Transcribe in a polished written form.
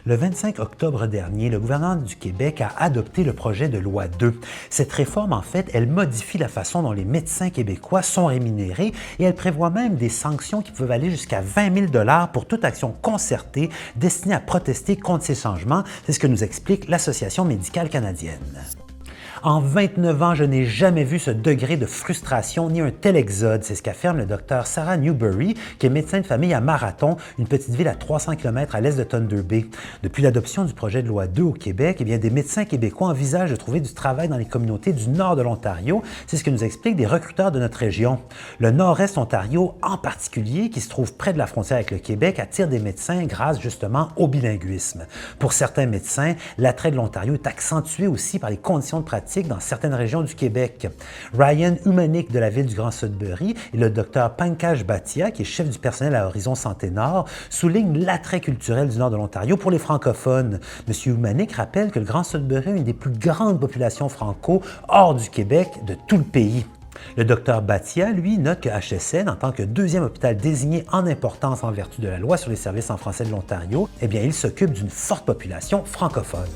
Le 25 octobre dernier, le gouvernement du Québec a adopté le projet de loi 2. Cette réforme, en fait, elle modifie la façon dont les médecins québécois sont rémunérés et elle prévoit même des sanctions qui peuvent aller jusqu'à 20 000 $ pour toute action concertée destinée à protester contre ces changements. C'est ce que nous explique l'Association médicale canadienne. En 29 ans, je n'ai jamais vu ce degré de frustration ni un tel exode. C'est ce qu'affirme le docteur Sarah Newberry, qui est médecin de famille à Marathon, une petite ville à 300 km à l'est de Thunder Bay. Depuis l'adoption du projet de loi 2 au Québec, eh bien, des médecins québécois envisagent de trouver du travail dans les communautés du nord de l'Ontario. C'est ce que nous expliquent des recruteurs de notre région. Le nord-est Ontario, en particulier, qui se trouve près de la frontière avec le Québec, attire des médecins grâce justement au bilinguisme. Pour certains médecins, l'attrait de l'Ontario est accentué aussi par les conditions de pratique dans certaines régions du Québec. Ryan Humanik de la ville du Grand Sudbury et le docteur Pankaj Bhatia, qui est chef du personnel à Horizon Santé Nord, soulignent l'attrait culturel du nord de l'Ontario pour les francophones. M. Humanik rappelle que le Grand Sudbury est une des plus grandes populations franco hors du Québec de tout le pays. Le docteur Bhatia, lui, note que HSN, en tant que deuxième hôpital désigné en importance en vertu de la loi sur les services en français de l'Ontario, eh bien, il s'occupe d'une forte population francophone.